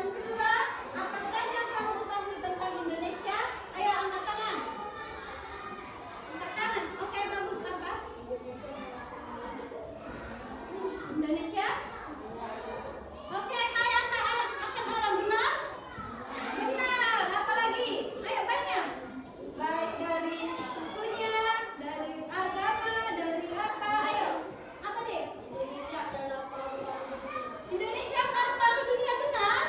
Yang kedua, apa saja yang kamu ketahui tentang Indonesia? Ayo angkat tangan. Angkat tangan. Oke, bagus. Apa? Indonesia? Oke, kaya akan alam. Benar? Benar. Apa lagi? Ayo banyak. Baik dari sukunya, dari agama, dari apa? Ayo. Apa deh? Indonesia paru-paru dunia. Benar?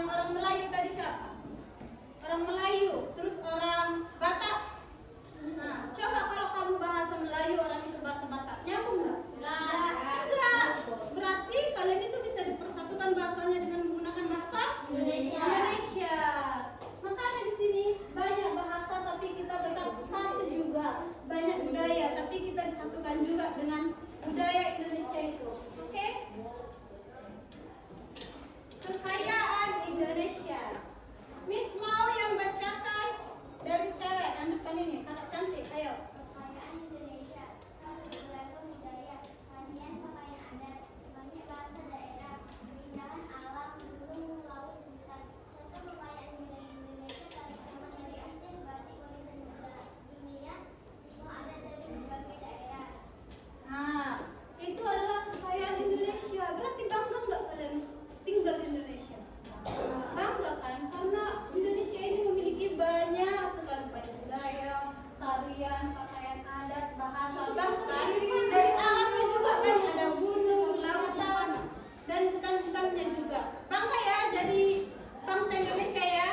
orang Melayu tadi siapa? Orang Melayu, terus orang Batak. Nah, coba kalau kamu bahasa Melayu, orang itu bahasa Batak, nyambung nggak? Enggak. Berarti kalian itu bisa dipersatukan bahasanya dengan menggunakan bahasa Indonesia. Makanya di sini banyak bahasa tapi kita tetap satu juga. Banyak budaya tapi kita disatukan juga dengan budaya Indonesia itu. Oke? Kekayaan Indonesia. Miss mau yang bacakan dari cewek, yang depan ini, kakak cantik, ayo. Kekayaan Indonesia, beragam budaya, varian pakaian adat, banyak bahasa daerah, keindahan alam, gunung, laut, hutan, serta kekayaan budaya Indonesia tak sama dari Aceh, batik, warisan dunia, semua ada dari berbagai daerah. Nah, itu adalah kekayaan Indonesia. Berarti bangga nggak kalian tinggal di Indonesia? Bangga kan? Karena Indonesia ini memiliki banyak sekali budaya, tarian, pakaian adat, bahasa, bahkan dari alamnya juga banyak, ada gunung, lautan, dan hutan-hutannya juga. Bangga ya jadi bangsa Indonesia ya.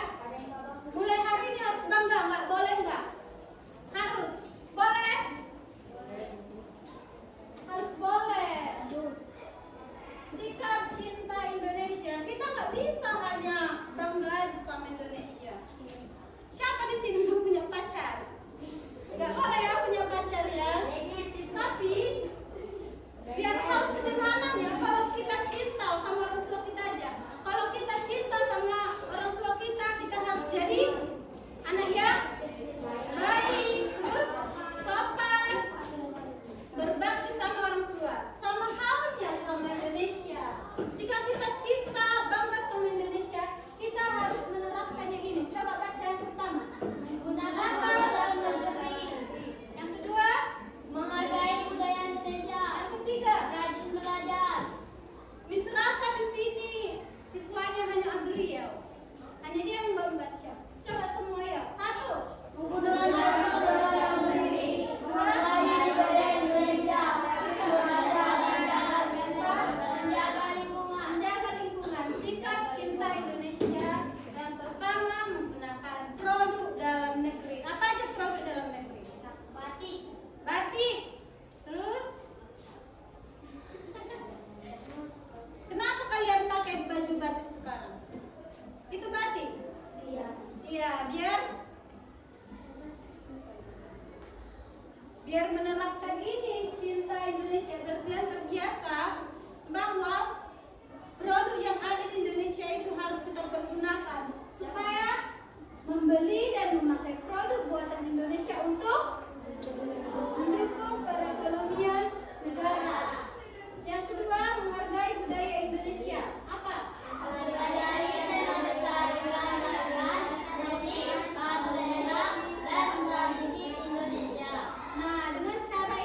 Mulai hari ini harus bangga, nggak boleh nggak? Harus, boleh? Harus boleh. Sikap cinta Indonesia, kita nggak bisa hanya bangga aja sama Indonesia. Siapa di sini belum punya pacar? Nggak boleh ya punya pacar ya. Tapi biar hal sederhananya, kalau kita cinta sama orang tua kita aja, kalau kita cinta sama orang tua kita, kita harus jadi anak yang baik, terus sopan, berbakti sama orang tua. Sama halnya sama Indonesia. Jika kita cinta, bangga sama Indonesia, kita harus menerapkannya gini. Coba baca yang pertama. Menggunakan bahasa dalam negeri, Yang kedua, menghargai budaya Indonesia, yang ketiga. rajin belajar. Miss Rasa di sini siswanya hanya Adriel. Hanya dia yang baru baca. Coba semua ya. Satu. Menggunakan bahasa dalam negeri, menghargai budaya Indonesia, menjaga lingkungan. Menjaga lingkungan, sikap cinta Indonesia. Yang pertama, menggunakan produk dalam negeri. Apa aja produk dalam negeri? Batik. Batik. Terus? Kenapa kalian pakai baju batik sekarang? Itu batik? Iya. Iya, biar menerapkan ini cinta Indonesia, kalian terbiasa bahwa produk yang ada di Indonesia itu harus kita pergunakan supaya membeli dan memakai produk buatan Indonesia untuk mendukung perekonomian negara. Yang kedua, menghargai budaya Indonesia. Apa? Mempelajari dan melestarikan tarian, musik, bahasa daerah, dan tradisi Indonesia. Nah, dengan cara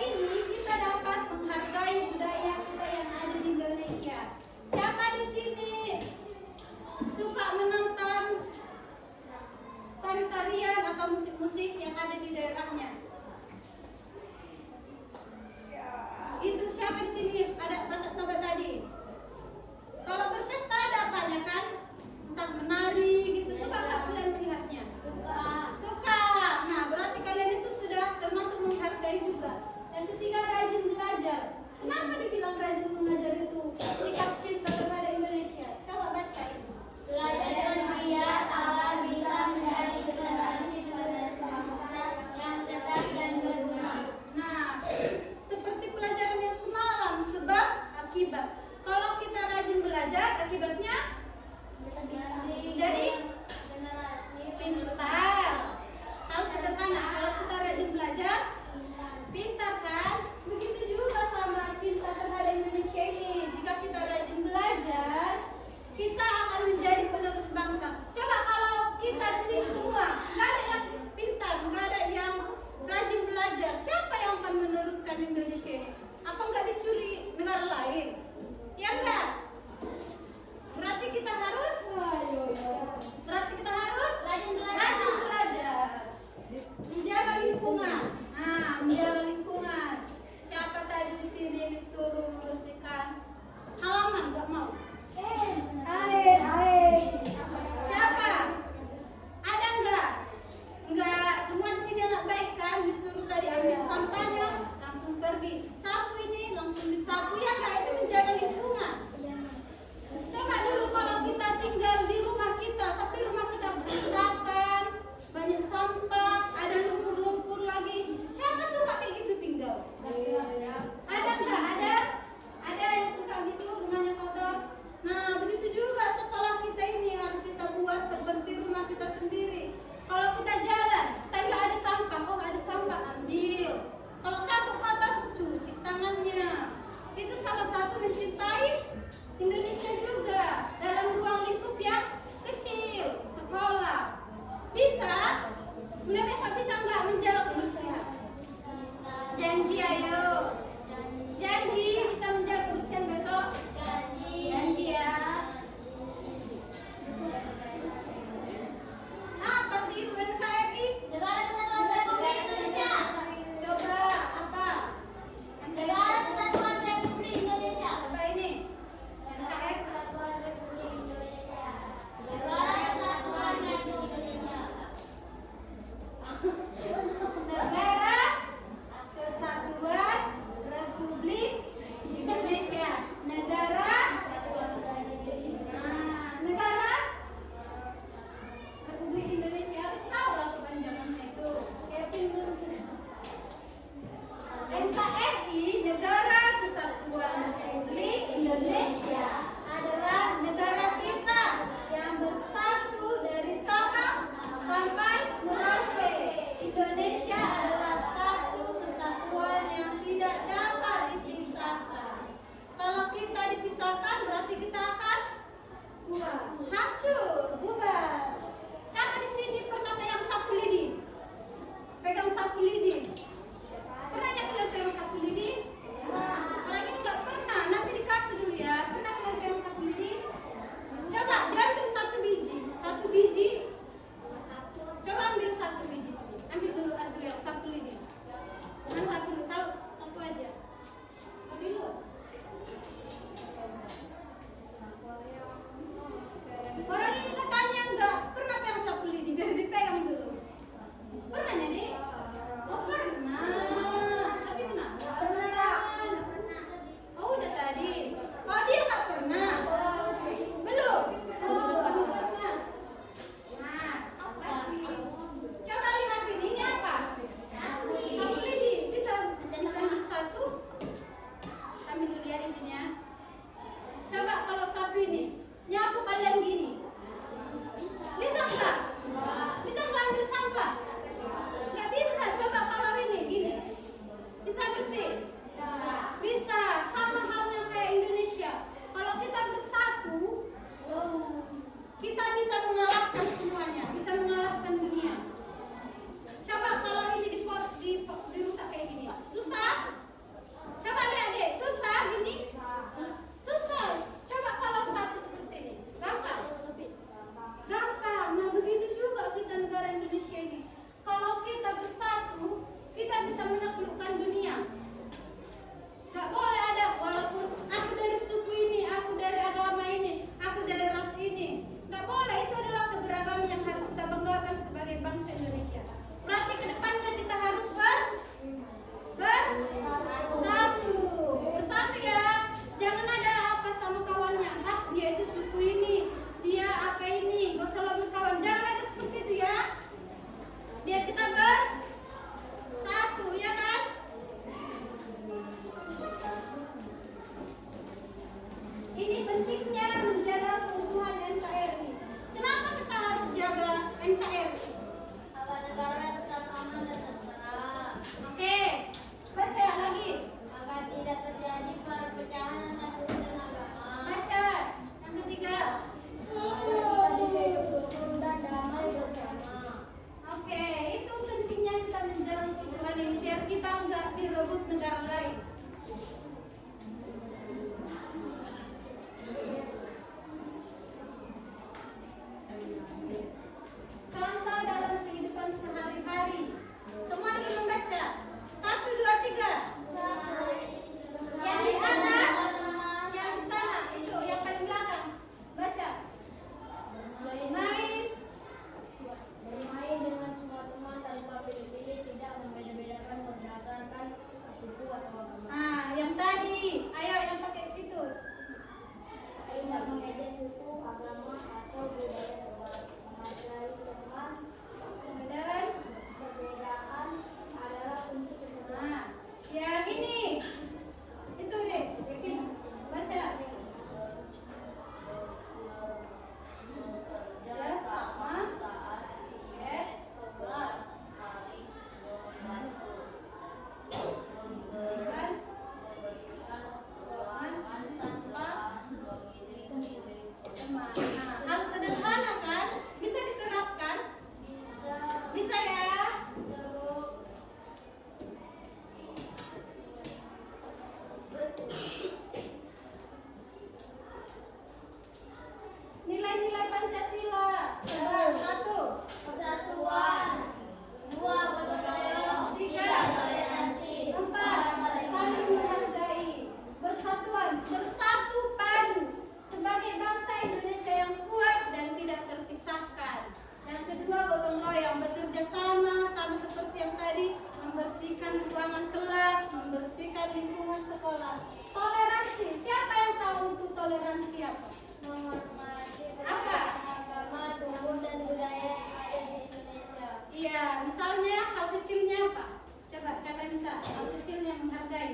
menghormati Apa? agama, suku, dan budaya yang ada di Indonesia. Iya, misalnya hal kecilnya apa? Coba siapa yang bisa? Hal kecilnya menghargai.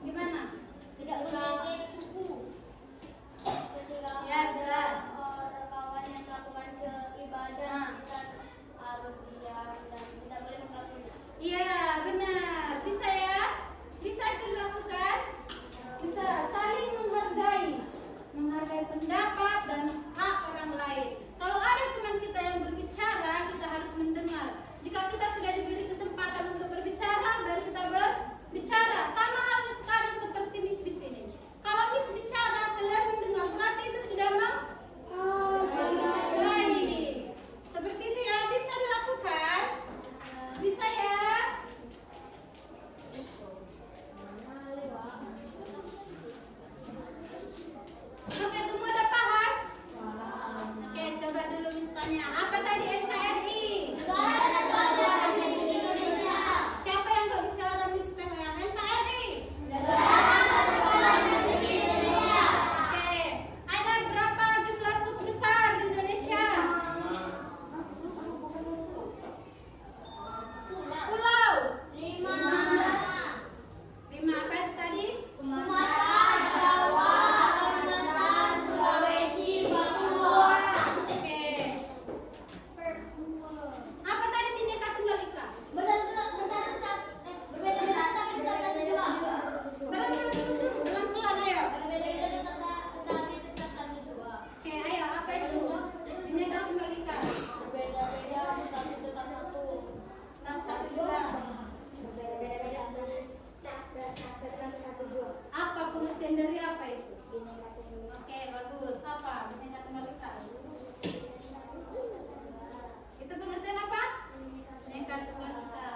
Gimana? Tidak memiliki suku. Ketika Ya, jelas. orang kawan yang melakukan ibadah, Nah. kita harus diam dan tidak boleh mengganggunya. Iya, benar. Bisa ya? Bisa itu dilakukan? Bisa saling menghargai. Menghargai pendapat dan hak orang lain. Kalau ada teman kita yang berbicara, kita harus mendengar. Jika kita sudah diberi kesempatan untuk berbicara, baru kita berbicara. Sama halnya sekarang seperti Miss di sini. Kalau Miss bicara, kalian mendengar, berarti itu sudah menghargai. Seperti itu ya, bisa dilakukan? Bisa ya? Oke, semua udah paham? Oke, coba dulu Miss tanya. Apa tadi NKRI? Negara Kesatuan Republik Indonesia. Siapa yang gak bicara Miss tanya? NKRI? Negara Kesatuan Republik Indonesia. Oke, ada berapa jumlah suku besar di Indonesia? Pulau? 15. 5 apa tadi? Sumatera, Jawa, Kalimantan, Sulawesi, Papua. Oke. Apa tadi Bhinneka Tunggal Ika? Berbeda-beda tapi tetap satu jua. Pelan-pelan ayo. Berbeda-beda tetapi tetap satu jua. Oke, ayo apa itu? Bhinneka Tunggal Ika. Berbeda-beda tetapi tetap satu. Tetap satu juga. Berbeda-beda tetap satu jua. Apa pengertian dari apa itu? Bineka Tunggal Oke, bagus. Apa? Bhinneka Tunggal Ika. Itu pengertian apa? Bhinneka Tunggal Ika.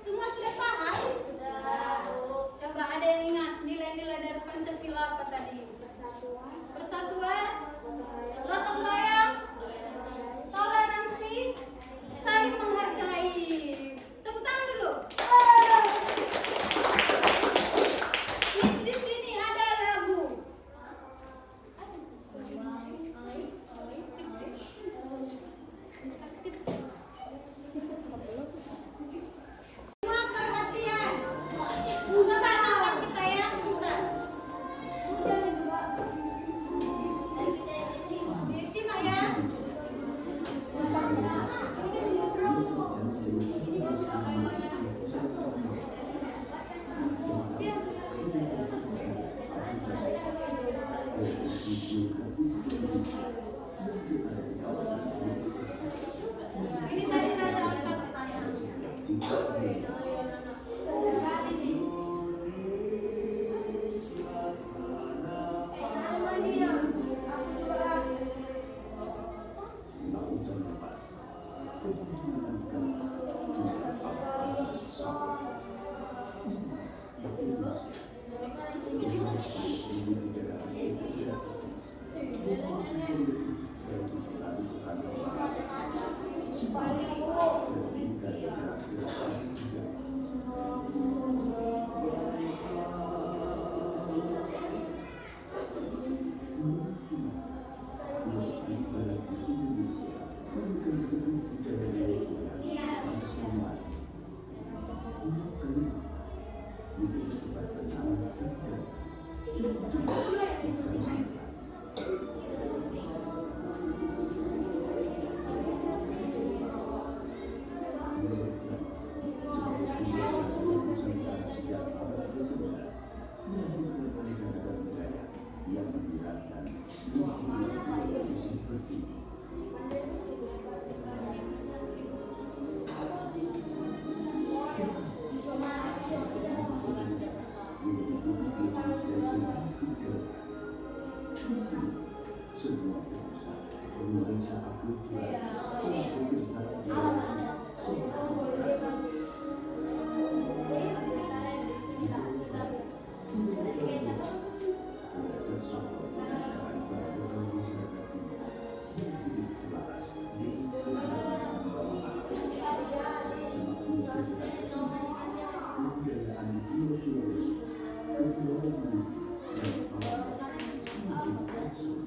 Semua sudah paham? Sudah. Coba ada yang ingat nilai-nilai dari Pancasila apa tadi? Persatuan, Persatuan, gotong gotong royong, royong, toleransi, saling menghargai. Tepuk tangan dulu. Di sini ada lagu. Semua perhatian. Coba nonton kita ya, sebentar. Disimak ya. Ini tadi Raja Ampat. Thank you.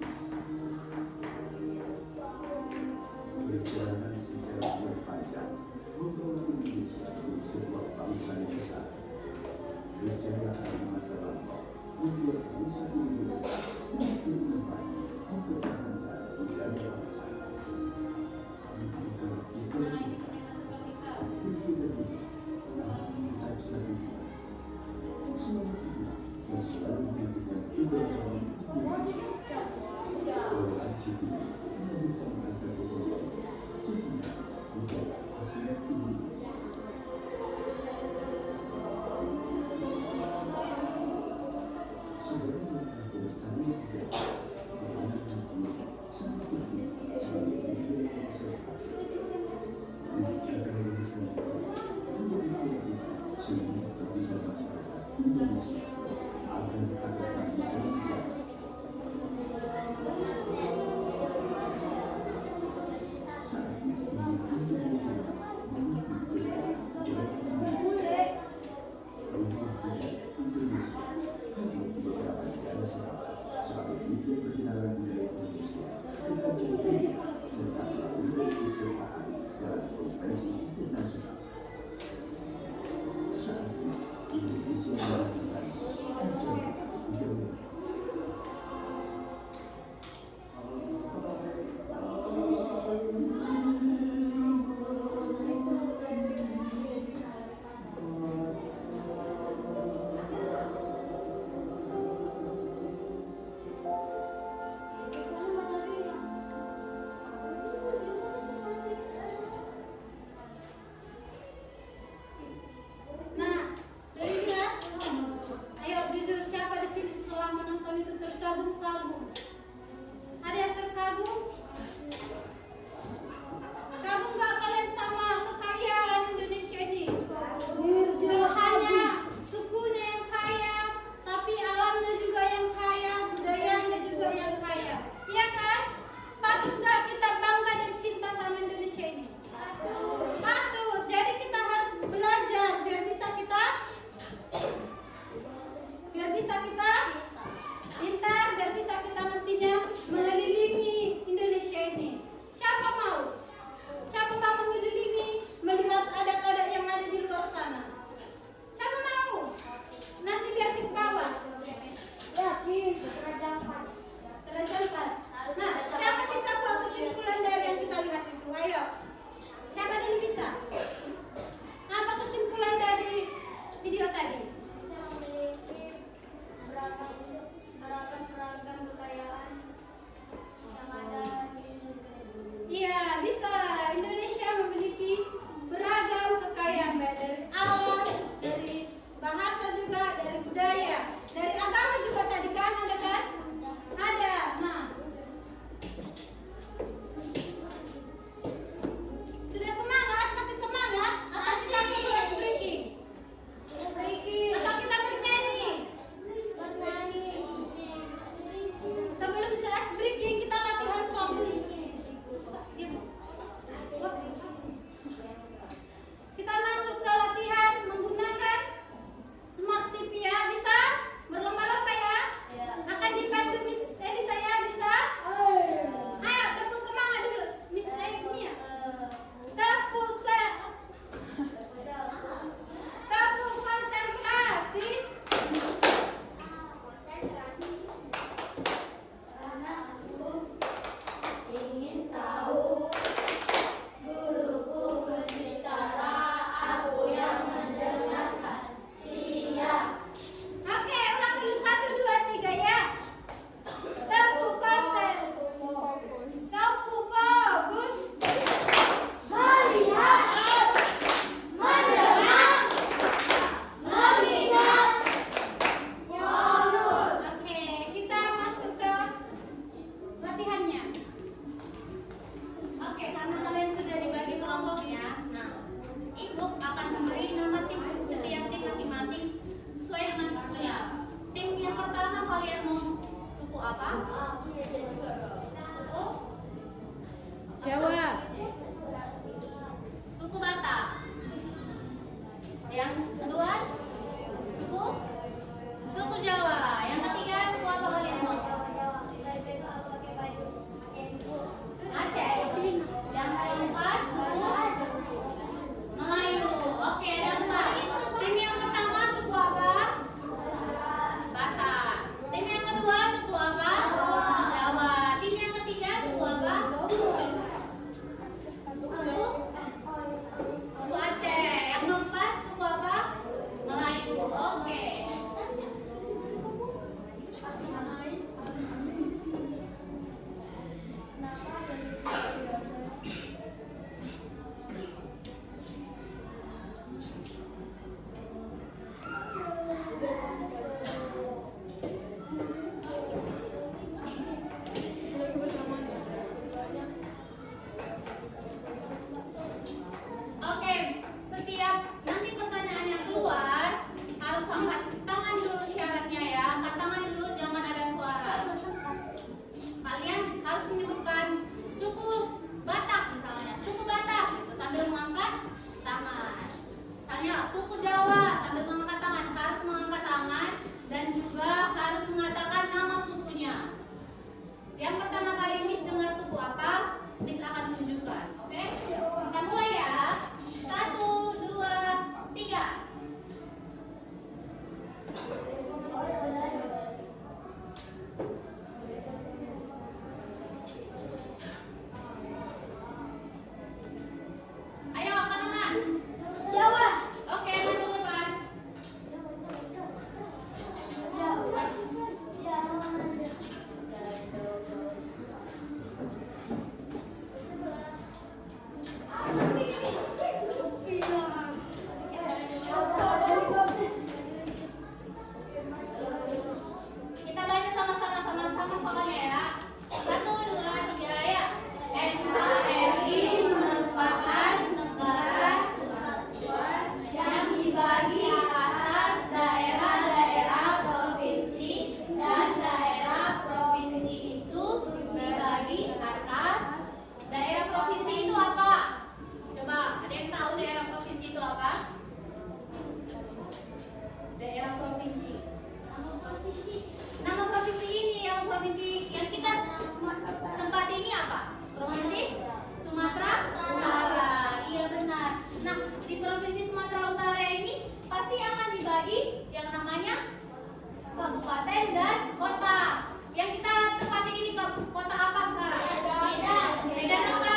kabupaten, dan kota. Yang kita tempati ini kota apa sekarang? Medan. Medan apa?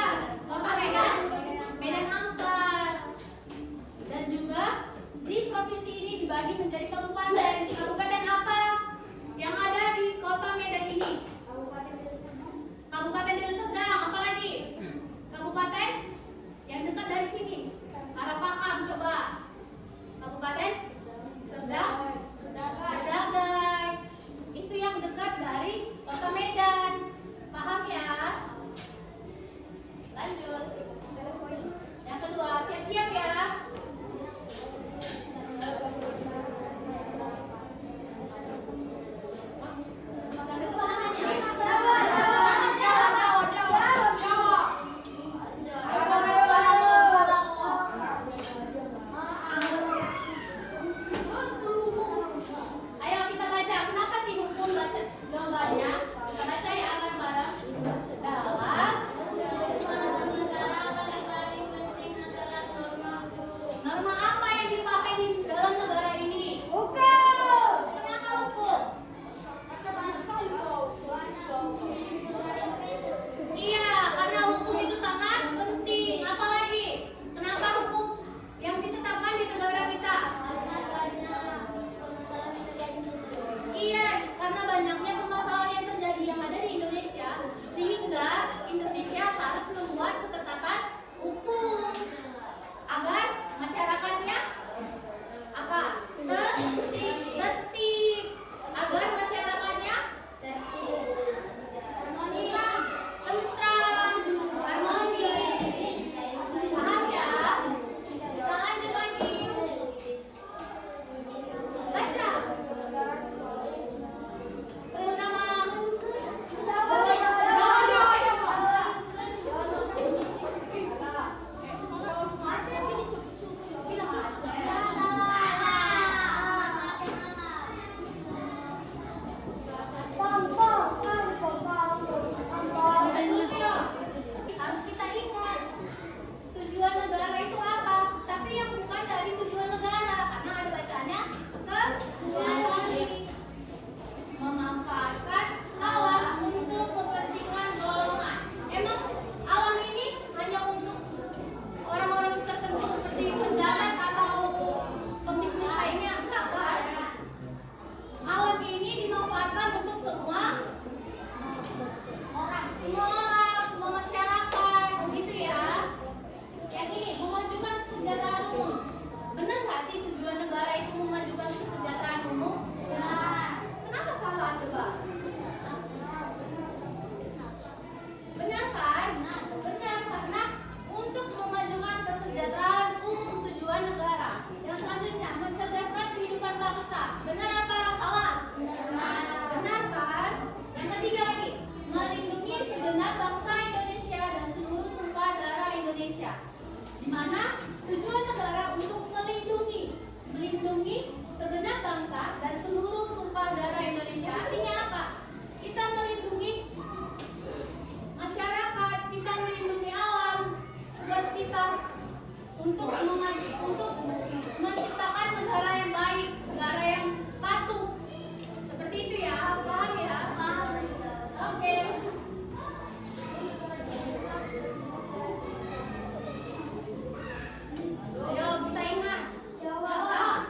Kota Medan. Medan Ampas. Dan juga di provinsi ini dibagi menjadi kabupaten. Kabupaten apa yang ada di kota Medan ini? Kabupaten Deli Serdang. Apa lagi? Kabupaten yang dekat dari sini. Arah Pakam, coba. Kabupaten Serdang. Berdagai. Itu yang dekat dari kota Medan. Paham ya? Lanjut. Yang kedua, siap-siap ya. Sampai suka namanya? Ayo kita baca. Kenapa sih hukum baca? Jawabannya, kita baca ya bareng-bareng. Norma apa yang dipakai di dalam negara ini? Hukum. Kenapa hukum? Iya, karena hukum itu sangat penting. Apalagi? Kenapa hukum yang ditetapkan di negara kita? Iya, karena banyaknya permasalahan yang terjadi yang ada di Indonesia, sehingga Indonesia harus membuat ketetapan hukum agar masyarakatnya apa? Tertib, agar masyarakatnya tentram, harmonis. Paham ya? Kita lanjut lagi. Baca. Sebut nama. Bilang aja. Harus kita ingat tujuan negara itu apa, tapi yang bukan dari tujuan negara, karena ada bacanya kecuali memanfaatkan alam untuk kepentingan golongan. Emang alam ini hanya untuk orang-orang tertentu seperti pejabat atau pembisnis lainnya? Enggak kan? Alam ini dimanfaatkan untuk semua orang, semua masyarakat, gitu ya. Yang ini memajukan kesejahteraan umum. Benar nggak sih tujuan negara itu memajukan kesejahteraan umum? Benar. Kenapa salah coba? Benar kan? Benar, karena untuk memajukan kesejahteraan umum tujuan negara. Yang selanjutnya, mencerdaskan kehidupan bangsa. Benar apa salah? Benar. Benar kan? Yang ketiga lagi, melindungi segenap bangsa Indonesia dan seluruh tumpah darah Indonesia. Di mana tujuan negara untuk melindungi segenap bangsa dan seluruh tumpah darah Indonesia. Artinya apa? Kita melindungi masyarakat, kita melindungi alam. Tugas kita untuk menciptakan negara yang baik, negara yang patuh. Seperti itu ya, paham ya? Paham. Oke. Ayo kita ingat. Jawab.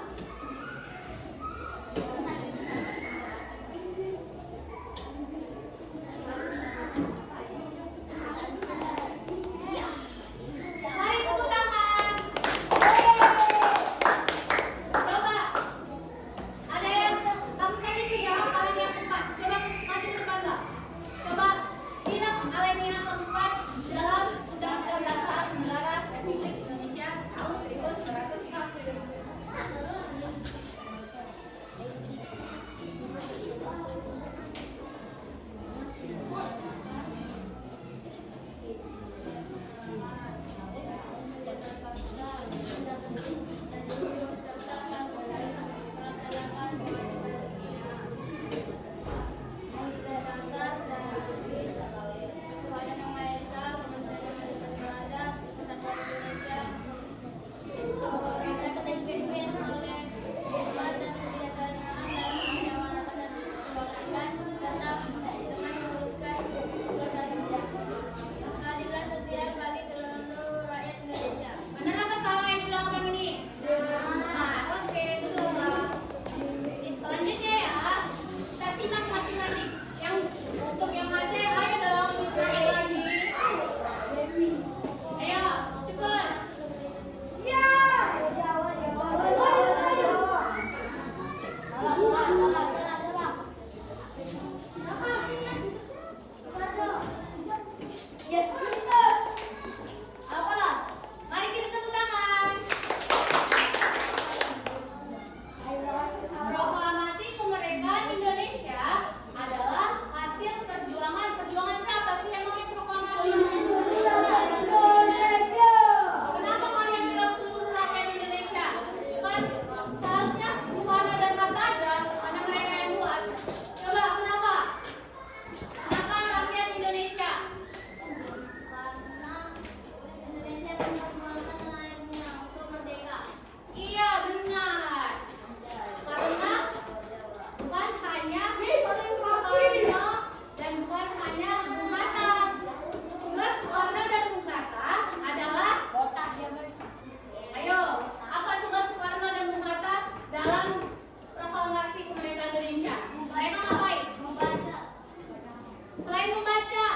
Mulai membaca.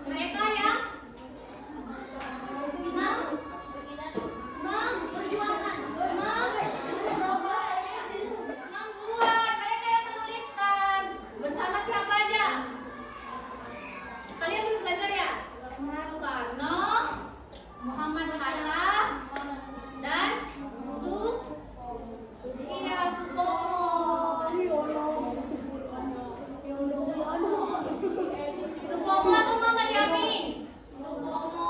Mereka yang membuat, mereka yang menuliskan. Bersama siapa aja? Kalian belum belajar ya? Soekarno, Muhammad Hatta, dan Supomo. Supomo atau Muhammad Yamin? Supomo.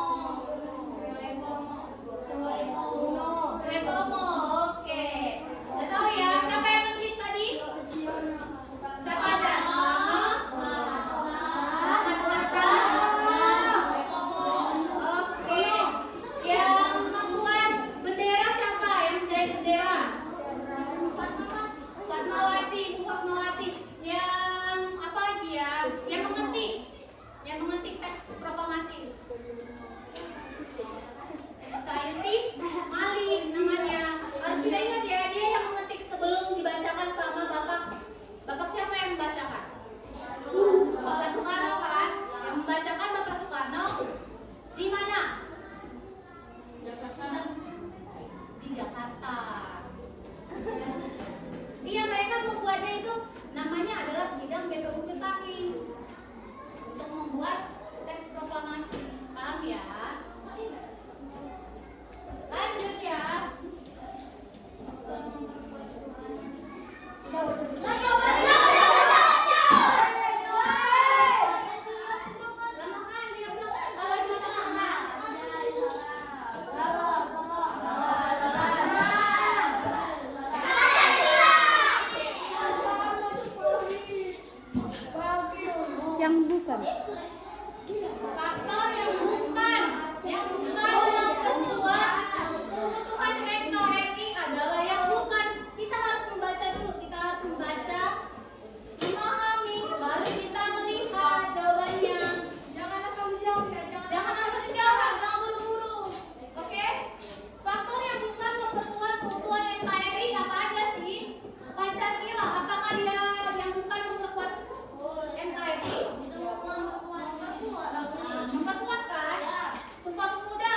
Oke. Udah tahu ya siapa yang menulis tadi? Siapa aja? Muhammad Hatta. Oke. Yang membuat bendera siapa? Yang menjahit bendera? Fatmawati, Bu Fatmawati. Yang apa lagi ya? Yang mengetik teks proklamasi. Sayuti Malik namanya. Harus kita ingat ya, dia yang mengetik sebelum dibacakan sama Bapak. Bapak siapa yang membacakan? Bapak Soekarno kan? Yang membacakan Bapak Soekarno di mana? Di Jakarta. Iya, mereka membuatnya itu namanya adalah sidang BPUPKI untuk membuat teks proklamasi. Paham ya? Lanjut ya. Yang bukan. Faktor yang bukan membuat kebutuhan rektor RI adalah yang bukan. Kita harus membaca dulu, kita harus membaca, memahami, baru kita melihat jawabannya. Jangan asal jawab ya, jangan asal jawab, jangan buru-buru. Oke? Faktor yang bukan memperkuat keutuhan NKRI apa aja sih? Pancasila, apakah dia yang bukan memperkuat NKRI? Memperkuat kan? Sumpah Pemuda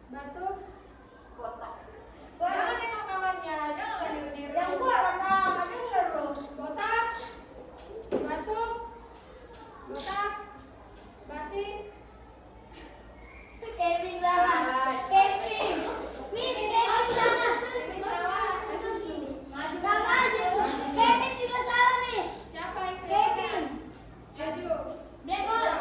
batuk, botak. Jangan nengok kawannya, jangan lagi niru. Yang gua kata denger loh. Botak, batuk, botak, batik. Kevin salah. Kevin. Miss Kevin salah. Sama aja tuh. Kevin juga salah, Miss. Siapa itu? Kevin. Maju. Demon.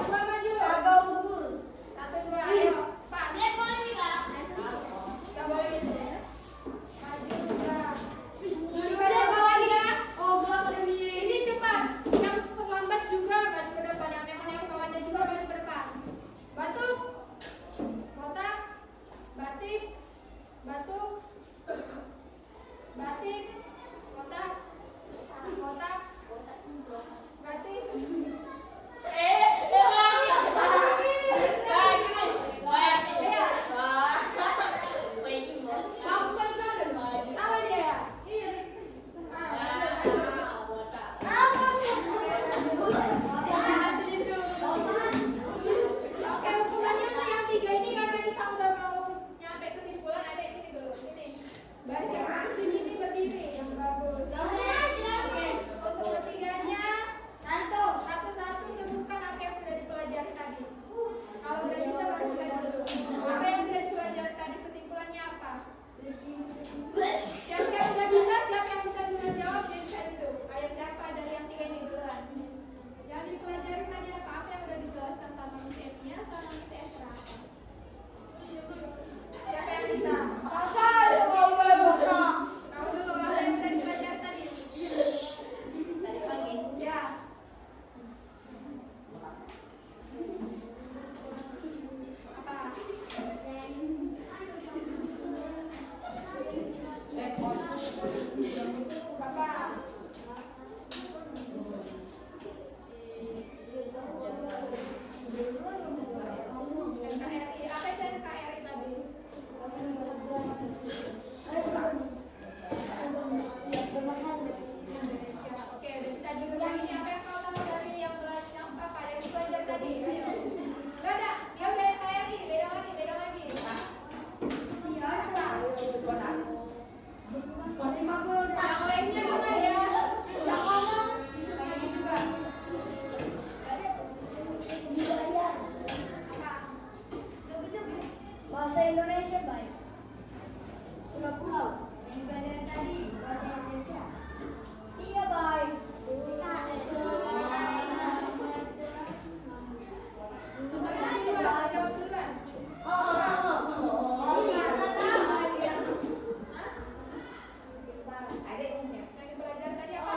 Coba maju. Agak ubur. Satu dua, ayo. Pak, Demon ini Kak. nggak boleh gitu. Maju sudah. Duduk aja bawah dia. Oh, gak pada Ini cepat. Yang terlambat juga maju ke depan. Yang nengok-nengok kawannya juga maju ke depan. Batuk, botak, batik, batuk, batik, botak, botak, batik. Kamu kan salah. Salah dia ya? Iya. Oke, hukumannya untuk yang tiga ini karena kita udah mau nyampe kesimpulan, ada di sini dulu. Sini. Baris yang harus di sini berdiri yang bagus. Oke, untuk ketiganya satu-satu sebutkan apa yang sudah dipelajari tadi. Kalau udah bisa baru saya dulu. Apa yang sudah dipelajari tadi, kesimpulannya apa? Siapa yang udah bisa, siapa yang bisa jawab, dia bisa duduk. Ayo siapa dari yang tiga ini duluan? Yang dipelajari tadi apa? Apa yang udah dijelaskan sama Miss Evia, sama Miss Esra? Siapa yang bisa? Kamu dulu, apa yang udah dipelajari tadi? Ya. Apa? Bapak. NKRI, apa itu NKRI tadi? Indonesia. Oke, udah bisa dipegang ini. Apa yang kau tahu dari yang apa yang belajar tadi? Ayo. Gak ada, dia udah NKRI, beda lagi. Iya, apa? Yang lainnya mana ya? Yang ngomong disukai juga. Apa? Bahasa Indonesia baik. Udah pulau. Yang belajar tadi bahasa Indonesia. Iya baik. Sebagian juga jawab duluan. Ada yang belajar tadi apa?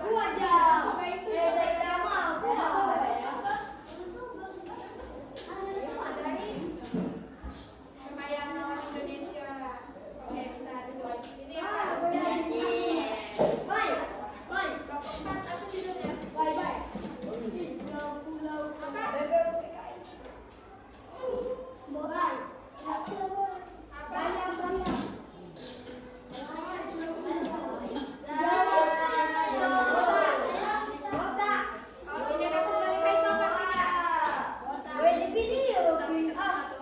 Gua jauh. Apa itu? Saya sama aku. Dari kekayaan alam Indonesia. Oke, bisa duduk. Ini apa? Baik. Bab 4 apa judulnya? Baik. Apa? BPUPKI. Baik. Apa? Oh, ini aku dari kain apa?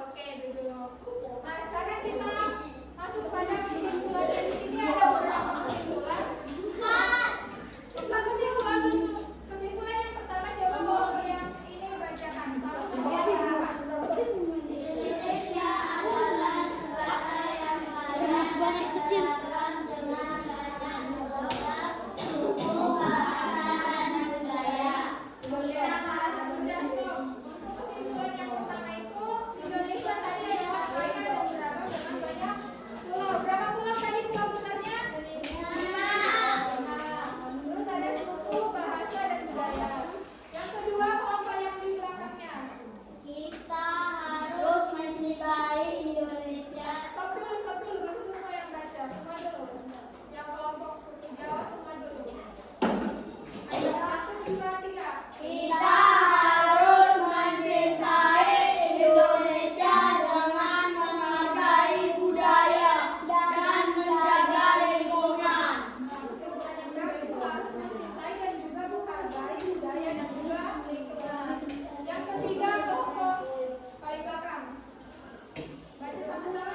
Oke, duduk. Nah, sekarang kita masuk pada kesimpulan. Dari sini ada beberapa kesimpulan. Kesimpulan yang pertama, coba bawa yang ini bacakan. Salah sendiri apa? Indonesia adalah negara yang kaya banget kecil. dengan banyak budaya, suku, bahasa, dan budaya. Kita harus Udah stop. Untuk kesimpulan yang pertama itu, Indonesia tadi adalah kaya dan beragam dengan banyak pulau. Berapa pulau tadi pulau besarnya? Nah, terus ada suku, bahasa, dan budaya. Yang kedua, kelompok yang di belakangnya. kita harus mencintai Indonesia. Stop dulu, belum semua yang baca, semua dulu. Yang kelompok suku Jawa semua dulu. Ada 1, 2, 3. Kita harus mencintai Indonesia dengan menghargai budaya dan menjaga lingkungan. Kesimpulan yang kedua itu harus mencintai dan juga menghargai budaya dan juga lingkungan. ketiga ke Hongkong kali belakang. Baca sama-sama.